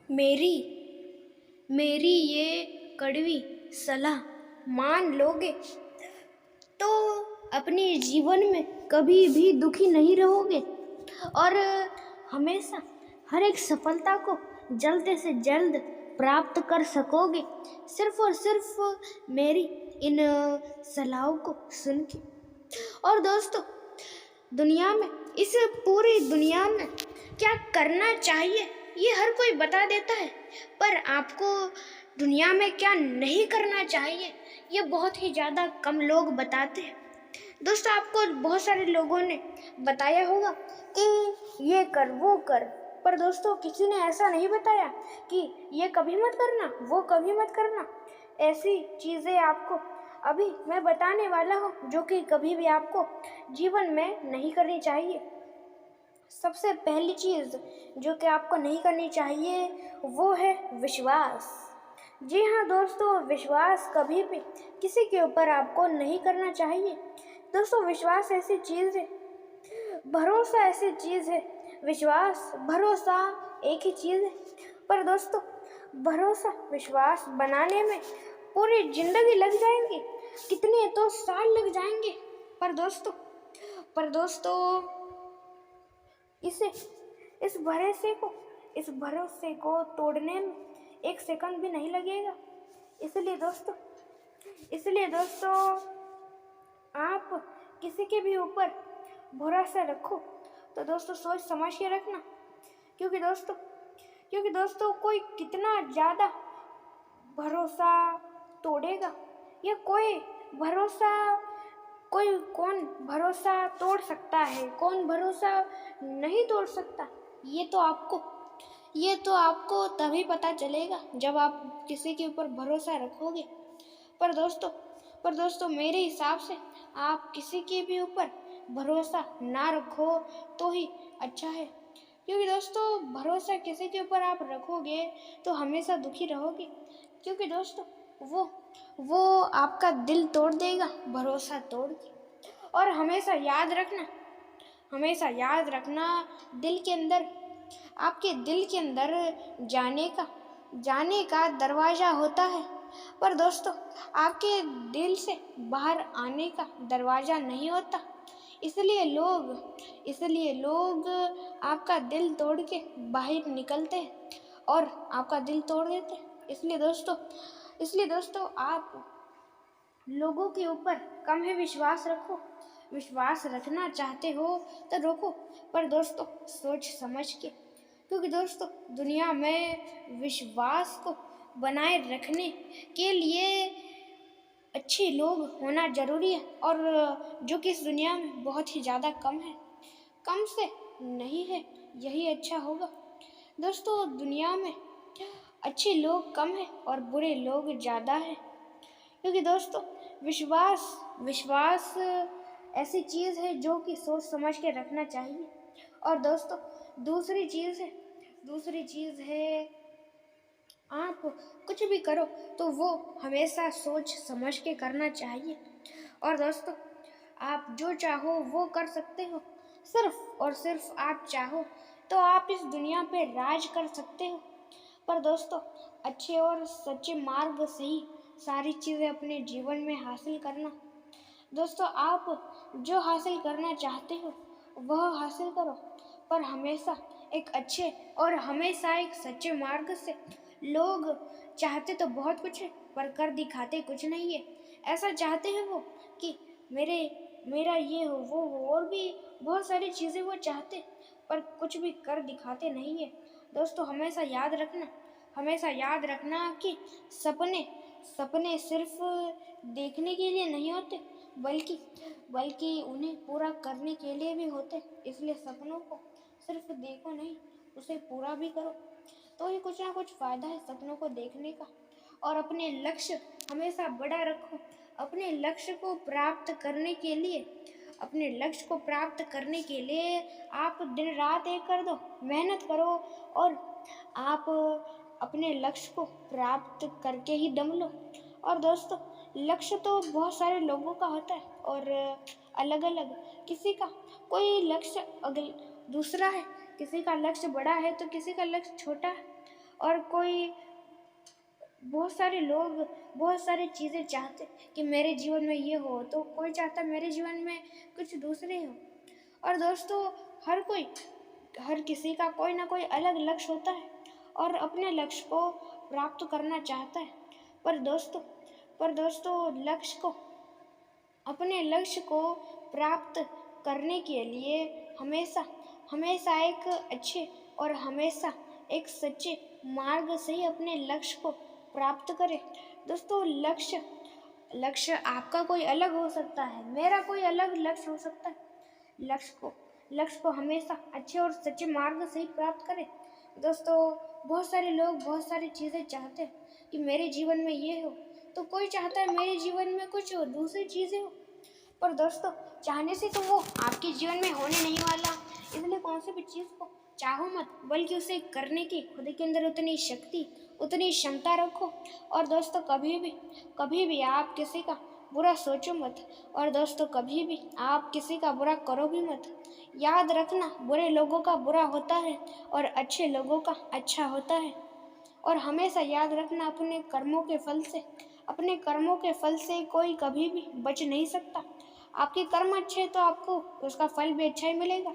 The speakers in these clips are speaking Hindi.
मेरी मेरी ये कड़वी सलाह मान लोगे तो अपने जीवन में कभी भी दुखी नहीं रहोगे और हमेशा हर एक सफलता को जल्द से जल्द प्राप्त कर सकोगे, सिर्फ और सिर्फ मेरी इन सलाहों को सुन के। और दोस्तों, दुनिया में, इस पूरी दुनिया में क्या करना चाहिए ये हर कोई बता देता है, पर आपको दुनिया में क्या नहीं करना चाहिए ये बहुत ही ज़्यादा कम लोग बताते हैं। दोस्तों, आपको बहुत सारे लोगों ने बताया होगा कि ये कर वो कर, पर दोस्तों किसी ने ऐसा नहीं बताया कि ये कभी मत करना, वो कभी मत करना। ऐसी चीज़ें आपको अभी मैं बताने वाला हूँ जो कि कभी भी आपको जीवन में नहीं करनी चाहिए। सबसे पहली चीज़ जो कि आपको नहीं करनी चाहिए वो है विश्वास। जी हाँ दोस्तों, विश्वास कभी भी किसी के ऊपर आपको नहीं करना चाहिए। दोस्तों, विश्वास ऐसी चीज़ है, भरोसा ऐसी चीज़ है, विश्वास भरोसा एक ही चीज़ है, पर दोस्तों भरोसा विश्वास बनाने में पूरी जिंदगी लग जाएंगी, कितने तो साल लग जाएंगे, पर दोस्तों इस भरोसे को तोड़ने में एक सेकंड भी नहीं लगेगा। इसलिए दोस्तों आप किसी के भी ऊपर भरोसा रखो तो दोस्तों सोच समझ के रखना, क्योंकि दोस्तों कोई कितना ज़्यादा भरोसा तोड़ेगा या कौन भरोसा तोड़ सकता है, कौन भरोसा नहीं तोड़ सकता, ये तो आपको तभी पता चलेगा जब आप किसी के ऊपर भरोसा रखोगे। पर दोस्तों मेरे हिसाब से आप किसी के भी ऊपर भरोसा ना रखो तो ही अच्छा है, क्योंकि दोस्तों भरोसा किसी के ऊपर आप रखोगे तो हमेशा दुखी रहोगे, क्योंकि दोस्तों वो आपका दिल तोड़ देगा भरोसा तोड़ के। और हमेशा याद रखना आपके दिल के अंदर जाने का दरवाज़ा होता है, पर दोस्तों आपके दिल से बाहर आने का दरवाज़ा नहीं होता। इसलिए लोग आपका दिल तोड़ के बाहर निकलते हैं और आपका दिल तोड़ देते हैं। इसलिए दोस्तों आप लोगों के ऊपर कम ही विश्वास रखो। विश्वास रखना चाहते हो तो रखो, पर दोस्तों सोच समझ के, क्योंकि दोस्तों दुनिया में विश्वास को बनाए रखने के लिए अच्छे लोग होना ज़रूरी है, और जो कि इस दुनिया में बहुत ही ज़्यादा कम है, कम से नहीं है, यही अच्छा होगा। दोस्तों दुनिया में अच्छे लोग कम हैं और बुरे लोग ज़्यादा हैं, क्योंकि दोस्तों विश्वास ऐसी चीज़ है जो कि सोच समझ के रखना चाहिए। और दोस्तों दूसरी चीज़ है आप कुछ भी करो तो वो हमेशा सोच समझ के करना चाहिए। और दोस्तों आप जो चाहो वो कर सकते हो, सिर्फ और सिर्फ आप चाहो तो आप इस दुनिया पे राज कर सकते हो। पर दोस्तों अच्छे और सच्चे मार्ग से ही सारी चीज़ें अपने जीवन में हासिल करना। दोस्तों आप जो हासिल करना चाहते हो वह हासिल करो, पर हमेशा एक अच्छे और हमेशा एक सच्चे मार्ग से। लोग चाहते तो बहुत कुछ है पर कर दिखाते कुछ नहीं है। ऐसा चाहते हैं वो कि मेरा ये हो वो हो, और भी बहुत सारी चीज़ें वो चाहते, पर कुछ भी कर दिखाते नहीं है। दोस्तों हमेशा याद रखना कि सपने सिर्फ देखने के लिए नहीं होते, बल्कि उन्हें पूरा करने के लिए भी होते। इसलिए सपनों को सिर्फ देखो नहीं, उसे पूरा भी करो, तो ही कुछ ना कुछ फ़ायदा है सपनों को देखने का। और अपने लक्ष्य हमेशा बड़ा रखो। अपने लक्ष्य को प्राप्त करने के लिए आप दिन रात एक कर दो, मेहनत करो, और आप अपने लक्ष्य को प्राप्त करके ही दम लो। और दोस्तों लक्ष्य तो बहुत सारे लोगों का होता है और अलग अलग, किसी का कोई लक्ष्य दूसरा है, किसी का लक्ष्य बड़ा है तो किसी का लक्ष्य छोटा है। और कोई बहुत सारे लोग बहुत सारी चीज़ें चाहते कि मेरे जीवन में ये हो, तो कोई चाहता मेरे जीवन में कुछ दूसरे हो। और दोस्तों, हर किसी का कोई ना कोई अलग लक्ष्य होता है और अपने लक्ष्य को प्राप्त करना चाहता है। पर दोस्तों अपने लक्ष्य को प्राप्त करने के लिए हमेशा हमेशा एक अच्छे और हमेशा एक सच्चे मार्ग से ही अपने लक्ष्य को प्राप्त करें। दोस्तों, लक्ष्य आपका कोई अलग हो सकता है, मेरा कोई अलग लक्ष्य हो सकता है। लक्ष्य को हमेशा अच्छे और सच्चे मार्ग से ही प्राप्त करें। दोस्तों, बहुत सारे लोग बहुत सारी चीज़ें चाहते हैं कि मेरे जीवन में ये हो, तो कोई चाहता है मेरे जीवन में कुछ दूसरी चीज़ें हो। पर दोस्तों, चाहने से तो वो आपके जीवन में होने नहीं वाला, इसलिए कौन सी भी चीज़ को चाहो मत, बल्कि उसे करने की खुद के अंदर उतनी शक्ति, उतनी क्षमता रखो। और दोस्तों, कभी भी आप किसी का बुरा सोचो मत, और दोस्तों कभी भी आप किसी का बुरा करो भी मत। याद रखना, बुरे लोगों का बुरा होता है और अच्छे लोगों का अच्छा होता है। और हमेशा याद रखना, अपने कर्मों के फल से कोई कभी भी बच नहीं सकता। आपके कर्म अच्छे हैं तो आपको उसका फल भी अच्छा ही मिलेगा,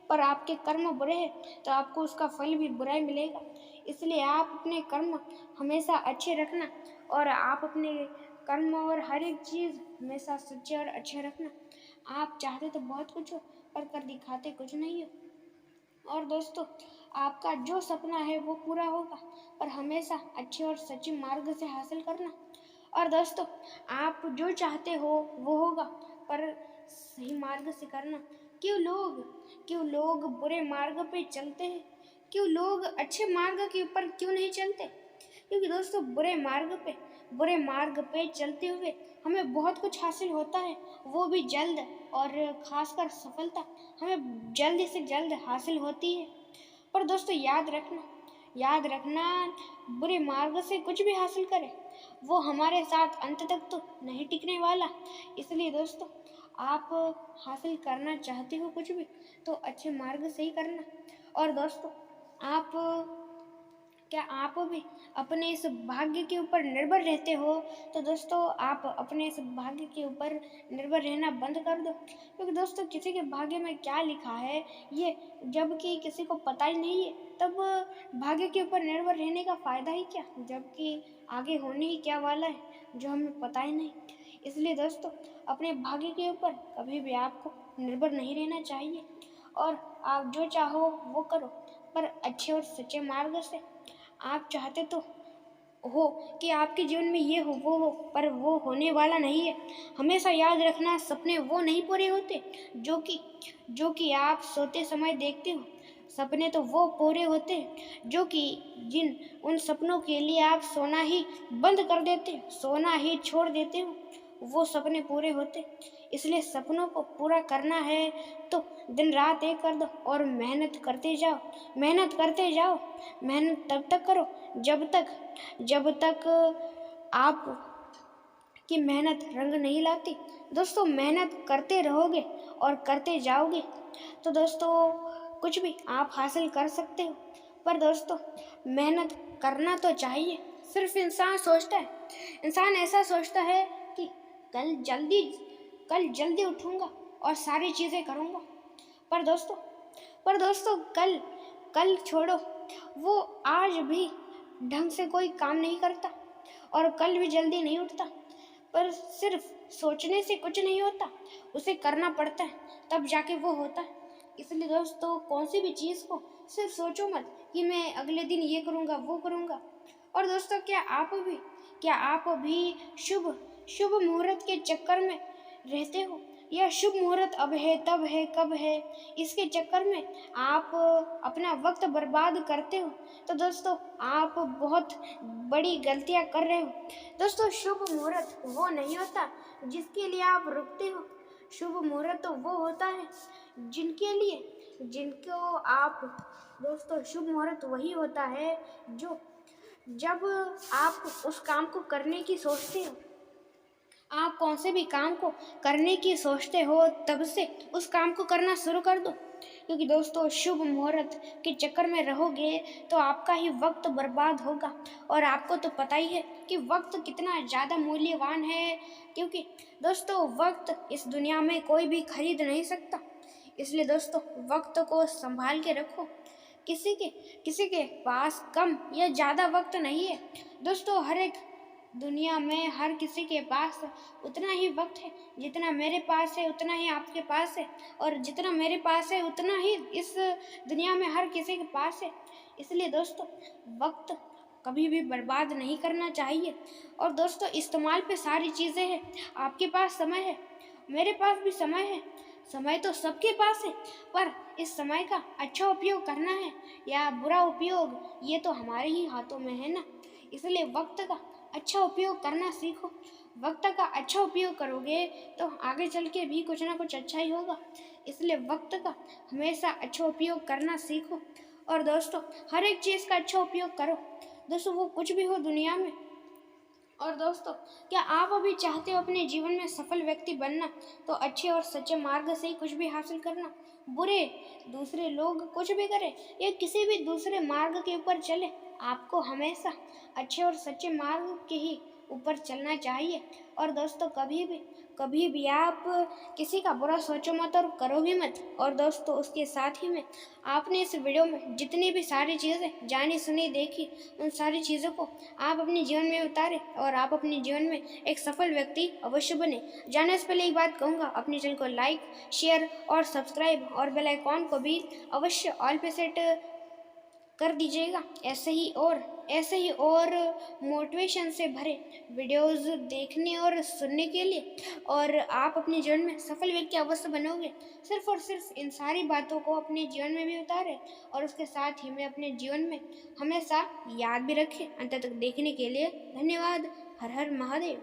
पर आपके कर्म बुरे हैं तो आपको उसका फल भी बुरा ही मिलेगा। इसलिए आप अपने कर्म हमेशा अच्छे रखना, और आप अपने कर्म और हर एक चीज़ हमेशा सच्चे और अच्छे रखना। आप चाहते तो बहुत कुछ हो, पर कर दिखाते कुछ नहीं हो। और दोस्तों, आपका जो सपना है वो पूरा होगा, पर हमेशा अच्छे और सच्चे मार्ग से हासिल करना। और दोस्तों, आप जो चाहते हो वो होगा, पर सही मार्ग से करना। क्यों लोग बुरे मार्ग पे चलते हैं? क्यों लोग अच्छे मार्ग के ऊपर क्यों नहीं चलते? क्योंकि दोस्तों, बुरे मार्ग पे चलते हुए हमें बहुत कुछ हासिल होता है, वो भी जल्द, और खासकर सफलता हमें जल्द से जल्द हासिल होती है। पर दोस्तों, याद रखना, बुरे मार्ग से कुछ भी हासिल करें, वो हमारे साथ अंत तक तो नहीं टिकने वाला। इसलिए दोस्तों, आप हासिल करना चाहते हो कुछ भी, तो अच्छे मार्ग से ही करना। और दोस्तों, क्या आप भी अपने इस भाग्य के ऊपर निर्भर रहते हो? तो दोस्तों, आप अपने इस भाग्य के ऊपर निर्भर रहना बंद कर दो, क्योंकि दोस्तों किसी के भाग्य में क्या लिखा है ये जबकि किसी को पता ही नहीं है, तब भाग्य के ऊपर निर्भर रहने का फ़ायदा ही क्या, जबकि आगे होने ही क्या वाला है जो हमें पता ही नहीं। इसलिए दोस्तों, अपने भाग्य के ऊपर कभी भी आपको निर्भर नहीं रहना चाहिए, और आप जो चाहो वो करो, पर अच्छे और सच्चे मार्ग से। आप चाहते तो हो कि आपके जीवन में ये हो वो हो, पर वो होने वाला नहीं है। हमेशा याद रखना, सपने वो नहीं पूरे होते जो कि आप सोते समय देखते हो। सपने तो वो पूरे होते हैं जो कि उन सपनों के लिए आप सोना ही बंद कर देते हो, सोना ही छोड़ देते हो, वो सपने पूरे होते। इसलिए सपनों को पूरा करना है तो दिन रात एक कर दो और मेहनत करते जाओ। मेहनत तब तक करो जब तक आप की मेहनत रंग नहीं लाती। दोस्तों, मेहनत करते रहोगे और करते जाओगे तो दोस्तों कुछ भी आप हासिल कर सकते हो। पर दोस्तों, मेहनत करना तो चाहिए। सिर्फ इंसान ऐसा सोचता है कि कल जल्दी उठूंगा और सारी चीज़ें करूंगा। पर दोस्तों, कल छोड़ो, वो आज भी ढंग से कोई काम नहीं करता और कल भी जल्दी नहीं उठता। पर सिर्फ सोचने से कुछ नहीं होता, उसे करना पड़ता है, तब जाके वो होता है। इसलिए दोस्तों, कौन सी भी चीज़ को सिर्फ सोचो मत कि मैं अगले दिन ये करूँगा वो करूँगा। और दोस्तों, क्या आप भी शुभ मुहूर्त के चक्कर में रहते हो, या शुभ मुहूर्त अब है तब है कब है, इसके चक्कर में आप अपना वक्त बर्बाद करते हो? तो दोस्तों, आप बहुत बड़ी गलतियां कर रहे हो। दोस्तों, शुभ मुहूर्त वो नहीं होता जिसके लिए आप रुकते हो। शुभ मुहूर्त तो वो होता है जिनको आप दोस्तों, शुभ मुहूर्त वही होता है जब आप उस काम को करने की सोचते हो। आप कौन से भी काम को करने की सोचते हो, तब से उस काम को करना शुरू कर दो। क्योंकि दोस्तों शुभ मुहूर्त के चक्कर में रहोगे तो आपका ही वक्त बर्बाद होगा। और आपको तो पता ही है कि वक्त कितना ज़्यादा मूल्यवान है, क्योंकि दोस्तों वक्त इस दुनिया में कोई भी खरीद नहीं सकता। इसलिए दोस्तों वक्त को संभाल के रखो। किसी के पास कम या ज़्यादा वक्त नहीं है दोस्तों। हर एक दुनिया में हर किसी के पास उतना ही वक्त है जितना मेरे पास है, उतना ही आपके पास है, और जितना मेरे पास है उतना ही इस दुनिया में हर किसी के पास है। इसलिए दोस्तों वक्त कभी भी बर्बाद नहीं करना चाहिए। और दोस्तों इस्तेमाल पे सारी चीज़ें हैं। आपके पास समय है, मेरे पास भी समय है, समय तो सबके पास है, पर इस समय का अच्छा उपयोग करना है या बुरा उपयोग, ये तो हमारे ही हाथों में है ना। इसलिए वक्त का अच्छा उपयोग करना सीखो। वक्त का अच्छा उपयोग करोगे तो आगे चल के भी कुछ ना कुछ अच्छा ही होगा। इसलिए वक्त का हमेशा अच्छा उपयोग करना सीखो। और दोस्तों हर एक चीज़ का अच्छा उपयोग करो दोस्तों, वो कुछ भी हो दुनिया में। और दोस्तों क्या आप अभी चाहते हो अपने जीवन में सफल व्यक्ति बनना, तो अच्छे और सच्चे मार्ग से ही कुछ भी हासिल करना। बुरे दूसरे लोग कुछ भी करें या किसी भी दूसरे मार्ग के ऊपर चले, आपको हमेशा अच्छे और सच्चे मार्ग के ही ऊपर चलना चाहिए। और दोस्तों कभी भी आप किसी का बुरा सोचो मत और करो भी मत। और दोस्तों उसके साथ ही में आपने इस वीडियो में जितनी भी सारी चीज़ें जानी सुनी देखी, उन सारी चीज़ों को आप अपने जीवन में उतारें और आप अपने जीवन में एक सफल व्यक्ति अवश्य बने। जाने से पहले एक बात कहूँगा, अपने चैनल को लाइक, शेयर और सब्सक्राइब और बेल आइकॉन को भी अवश्य ऑल पे सेट कर दीजिएगा। ऐसे ही और मोटिवेशन से भरे वीडियोस देखने और सुनने के लिए। और आप अपने जीवन में सफल व्यक्ति अवश्य बनोगे। सिर्फ और सिर्फ इन सारी बातों को अपने जीवन में भी उतारें और उसके साथ ही में अपने जीवन में हमेशा याद भी रखें। अंत तक देखने के लिए धन्यवाद। हर हर महादेव।